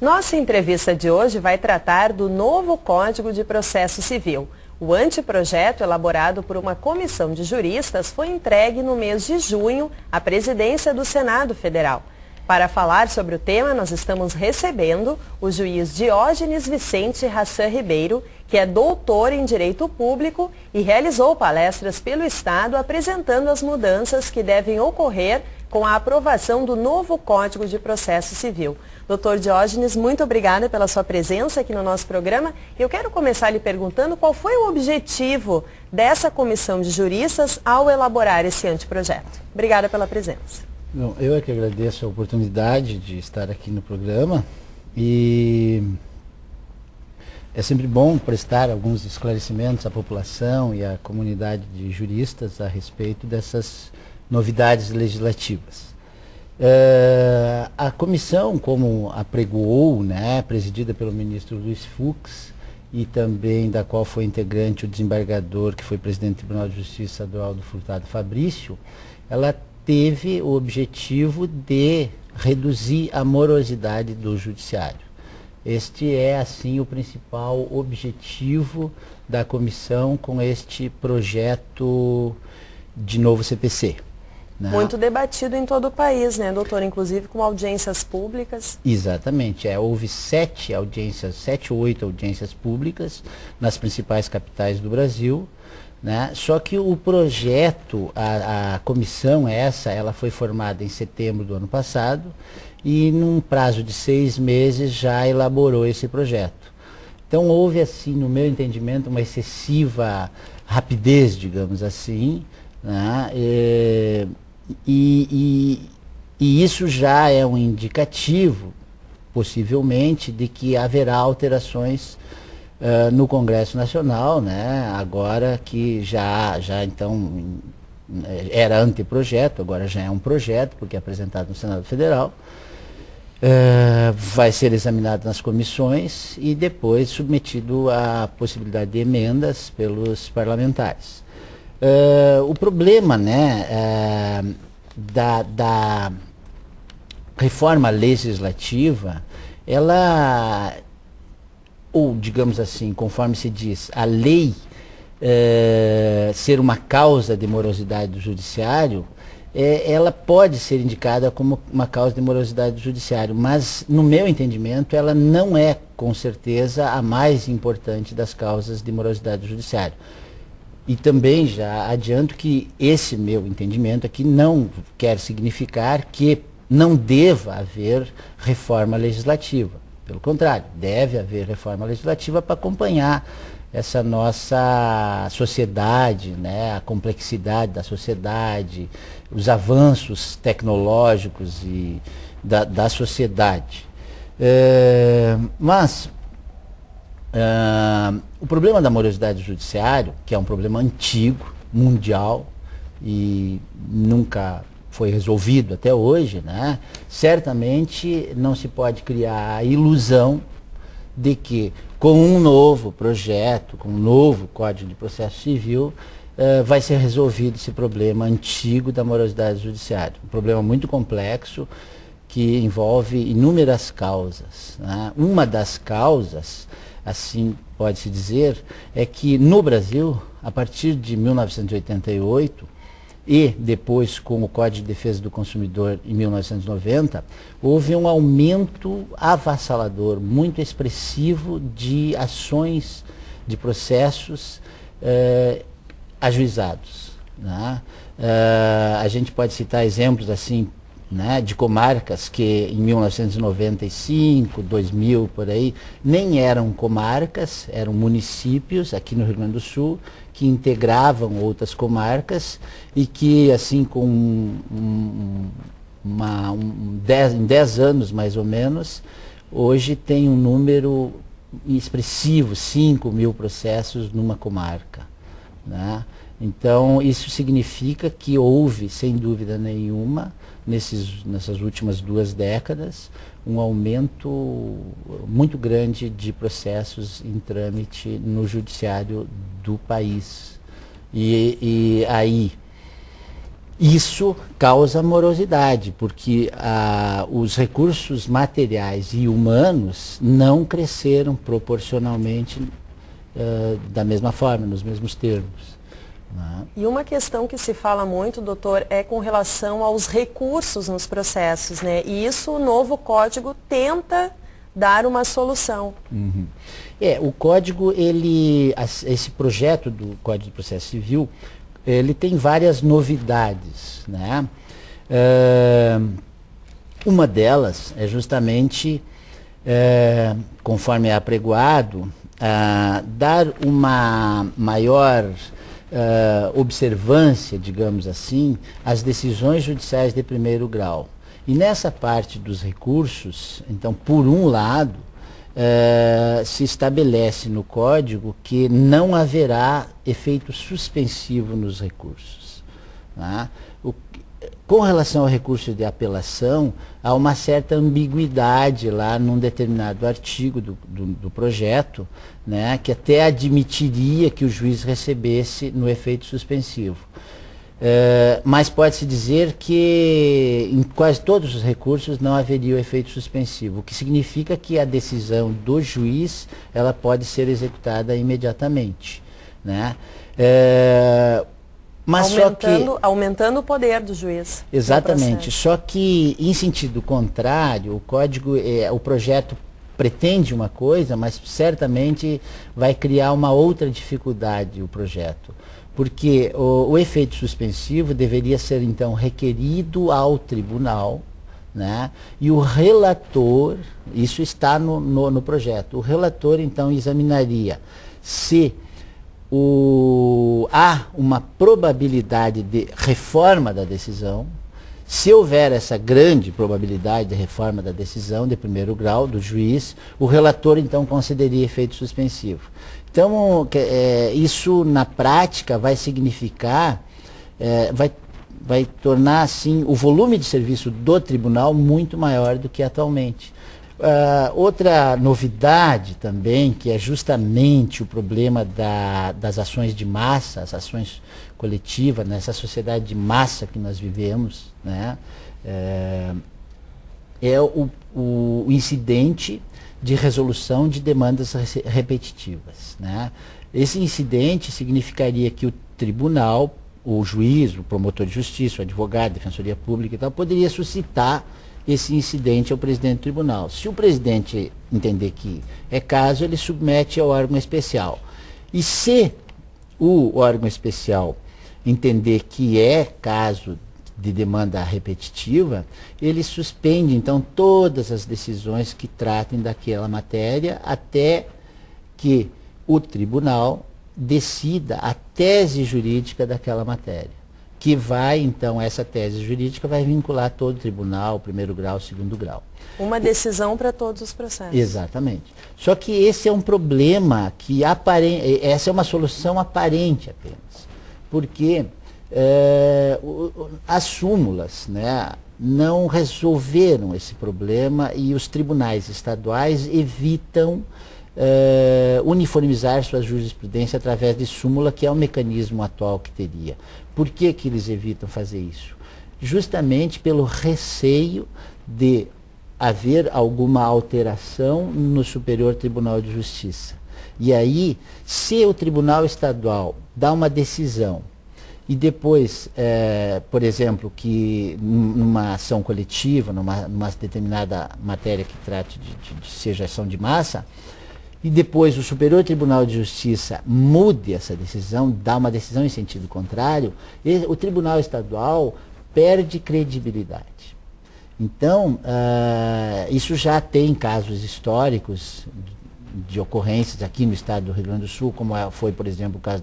Nossa entrevista de hoje vai tratar do novo Código de Processo Civil. O anteprojeto, elaborado por uma comissão de juristas, foi entregue no mês de junho à presidência do Senado Federal. Para falar sobre o tema, nós estamos recebendo o juiz Diógenes Vicente Hassan Ribeiro, que é doutor em Direito Público e realizou palestras pelo Estado apresentando as mudanças que devem ocorrer com a aprovação do novo Código de Processo Civil. Doutor Diógenes, muito obrigada pela sua presença aqui no nosso programa. Eu quero começar lhe perguntando qual foi o objetivo dessa comissão de juristas ao elaborar esse anteprojeto. Obrigada pela presença. Bom, eu é que agradeço a oportunidade de estar aqui no programa e é sempre bom prestar alguns esclarecimentos à população e à comunidade de juristas a respeito dessas novidades legislativas. A comissão, como apregoou, presidida pelo ministro Luiz Fux, e também da qual foi integrante o desembargador, que foi presidente do Tribunal de Justiça Adroaldo Furtado Fabrício, ela teve o objetivo de reduzir a morosidade do judiciário. Este é, assim, o principal objetivo da comissão com este projeto de novo CPC. Muito debatido em todo o país, né, doutor? Inclusive com audiências públicas. Exatamente. Houve 7 ou 8 audiências públicas nas principais capitais do Brasil. Só que o projeto, a comissão ela foi formada em setembro do ano passado e num prazo de 6 meses já elaborou esse projeto. Então houve, assim, no meu entendimento, uma excessiva rapidez, digamos assim, e isso já é um indicativo, possivelmente, de que haverá alterações no Congresso Nacional, agora que já então era anteprojeto, agora já é um projeto, porque é apresentado no Senado Federal, vai ser examinado nas comissões e depois submetido à possibilidade de emendas pelos parlamentares. O problema da reforma legislativa, ou, digamos assim, conforme se diz, a lei ser uma causa de morosidade do judiciário, ela pode ser indicada como uma causa de morosidade do judiciário, mas, no meu entendimento, ela não é, com certeza, a mais importante das causas de morosidade do judiciário. E também já adianto que esse meu entendimento aqui não quer significar que não deva haver reforma legislativa. Pelo contrário, deve haver reforma legislativa para acompanhar essa nossa sociedade, a complexidade da sociedade, os avanços tecnológicos e da sociedade. Mas o problema da morosidade do judiciário, que é um problema antigo, mundial, e nunca foi resolvido até hoje, certamente não se pode criar a ilusão de que com um novo projeto, com um novo Código de Processo Civil, vai ser resolvido esse problema antigo da morosidade do judiciário. Um problema muito complexo que envolve inúmeras causas. Uma das causas, assim pode-se dizer, é que no Brasil, a partir de 1988, e depois com o Código de Defesa do Consumidor em 1990, houve um aumento avassalador, muito expressivo de ações, de processos ajuizados. A gente pode citar exemplos assim, de comarcas que em 1995, 2000, por aí, nem eram comarcas, eram municípios aqui no Rio Grande do Sul, que integravam outras comarcas e que, assim, em 10 anos mais ou menos, hoje tem um número expressivo, 5.000 processos numa comarca. Então, isso significa que houve, sem dúvida nenhuma, nessas últimas 2 décadas, um aumento muito grande de processos em trâmite no judiciário do país. E aí, Isso causa morosidade, porque os recursos materiais e humanos não cresceram proporcionalmente da mesma forma, nos mesmos termos. Né? E uma questão que se fala muito, doutor, é com relação aos recursos nos processos, né? E isso o novo código tenta dar uma solução. Uhum. O código, esse projeto do Código de Processo Civil, ele tem várias novidades, né? Uma delas é justamente, conforme é apregoado, dar uma maior observância, digamos assim, às decisões judiciais de primeiro grau. E nessa parte dos recursos, então, por um lado, se estabelece no código que não haverá efeito suspensivo nos recursos. Né? Com relação ao recurso de apelação, há uma certa ambiguidade lá num determinado artigo do projeto, né, que até admitiria que o juiz recebesse no efeito suspensivo. Mas pode-se dizer que em quase todos os recursos não haveria o efeito suspensivo, o que significa que a decisão do juiz ela pode ser executada imediatamente. Né? Mas aumentando o poder do juiz. Exatamente. Só que, em sentido contrário, o projeto pretende uma coisa, mas certamente vai criar uma outra dificuldade o projeto. Porque o efeito suspensivo deveria ser, então, requerido ao tribunal, né? E o relator, isso está no projeto, o relator, então, examinaria se há uma probabilidade de reforma da decisão. Se houver essa grande probabilidade de reforma da decisão de primeiro grau do juiz, o relator, então, concederia efeito suspensivo. Então, isso na prática vai significar, vai tornar assim o volume de serviço do tribunal muito maior do que atualmente. Outra novidade também, que é justamente o problema das ações de massa, as ações coletivas, nessa sociedade de massa que nós vivemos, né, é o incidente de resolução de demandas repetitivas. Né? Esse incidente significaria que o tribunal, o juiz, o promotor de justiça, o advogado, a defensoria pública e tal, poderia suscitar esse incidente ao presidente do tribunal. Se o presidente entender que é caso, ele submete ao órgão especial. E se o órgão especial entender que é caso de demanda repetitiva, ele suspende, então, todas as decisões que tratem daquela matéria até que o tribunal decida a tese jurídica daquela matéria. Que vai, então, essa tese jurídica vai vincular todo o tribunal, primeiro grau, segundo grau. Uma decisão para todos os processos. Exatamente. Só que esse é um problema que essa é uma solução aparente apenas. Porque as súmulas, né, não resolveram esse problema e os tribunais estaduais evitam uniformizar sua jurisprudência através de súmula, que é o mecanismo atual que teria. Por que eles evitam fazer isso? Justamente pelo receio de haver alguma alteração no Superior Tribunal de Justiça. E aí, se o Tribunal Estadual dá uma decisão e depois, por exemplo, que numa ação coletiva, numa determinada matéria que trate seja ação de massa, e depois o Superior Tribunal de Justiça mude essa decisão, dá uma decisão em sentido contrário, o Tribunal Estadual perde credibilidade. Então, isso já tem casos históricos de ocorrências aqui no estado do Rio Grande do Sul, como foi, por exemplo, o caso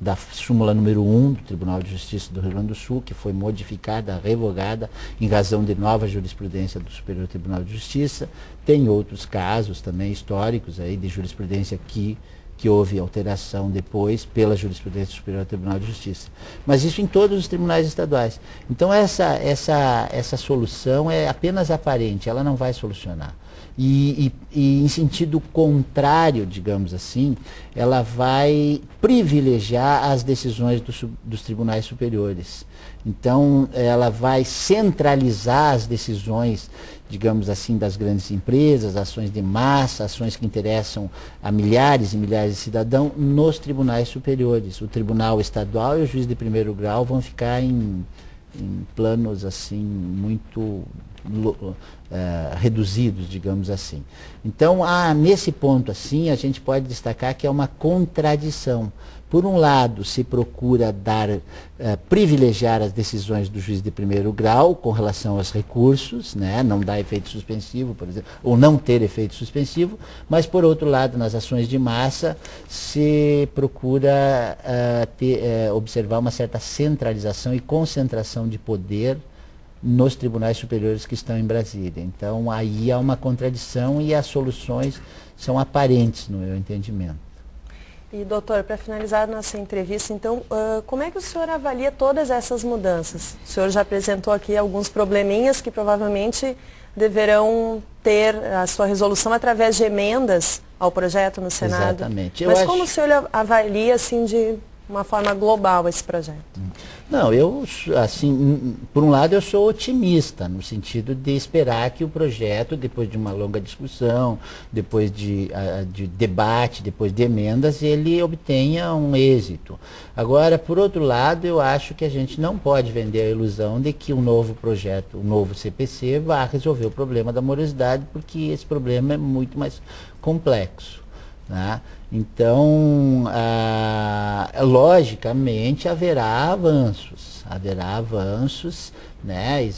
da súmula número 1 do Tribunal de Justiça do Rio Grande do Sul, que foi modificada, revogada, em razão de nova jurisprudência do Superior Tribunal de Justiça. Tem outros casos também históricos aí de jurisprudência que houve alteração depois pela jurisprudência do Superior Tribunal de Justiça. Mas isso em todos os tribunais estaduais. Então essa solução é apenas aparente, ela não vai solucionar. E em sentido contrário, digamos assim, ela vai privilegiar as decisões dos tribunais superiores. Então, ela vai centralizar as decisões, digamos assim, das grandes empresas, ações de massa, ações que interessam a milhares e milhares de cidadãos, nos tribunais superiores. O Tribunal Estadual e o juiz de primeiro grau vão ficar em planos assim muito reduzidos, digamos assim. Então, nesse ponto assim, a gente pode destacar que é uma contradição. Por um lado, se procura privilegiar as decisões do juiz de primeiro grau com relação aos recursos, né? Não dar efeito suspensivo, por exemplo, ou não ter efeito suspensivo, mas por outro lado, nas ações de massa, se procura observar uma certa centralização e concentração de poder nos tribunais superiores que estão em Brasília. Então, aí há uma contradição e as soluções são aparentes, no meu entendimento. E, doutor, para finalizar nossa entrevista, então, como é que o senhor avalia todas essas mudanças? O senhor já apresentou aqui alguns probleminhas que provavelmente deverão ter a sua resolução através de emendas ao projeto no Senado. Exatamente. Mas como o senhor avalia, assim, de uma forma global esse projeto? Não, eu, assim, por um lado eu sou otimista, no sentido de esperar que o projeto, depois de uma longa discussão, depois de debate, depois de emendas, ele obtenha um êxito. Agora, por outro lado, eu acho que a gente não pode vender a ilusão de que o novo projeto, o novo CPC, vai resolver o problema da morosidade, porque esse problema é muito mais complexo. Né? Então, logicamente, haverá avanços, né?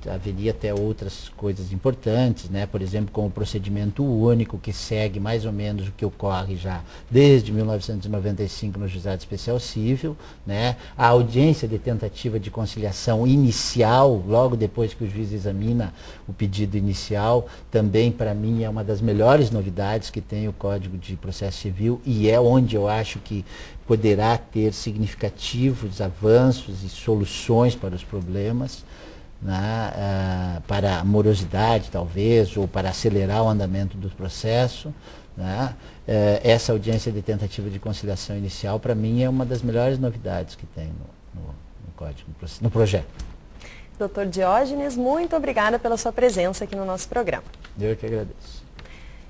Haveria até outras coisas importantes, né? Por exemplo, como o procedimento único, que segue mais ou menos o que ocorre já desde 1995 no Juizado Especial Cível, né? A audiência de tentativa de conciliação inicial, logo depois que o juiz examina o pedido inicial, também para mim é uma das melhores novidades que tem o Código de Processo Civil e é onde eu acho que poderá ter significativos avanços e soluções para os problemas, né, para a morosidade talvez, ou para acelerar o andamento do processo. Né? Essa audiência de tentativa de conciliação inicial, para mim, é uma das melhores novidades que tem no Código, no projeto. Doutor Diógenes, muito obrigada pela sua presença aqui no nosso programa. Eu que agradeço.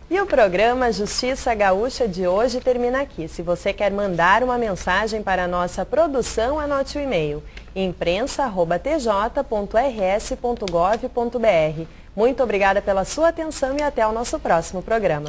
E o programa Justiça Gaúcha de hoje termina aqui. Se você quer mandar uma mensagem para a nossa produção, anote o e-mail imprensa@tj.rs.gov.br. Muito obrigada pela sua atenção e até o nosso próximo programa.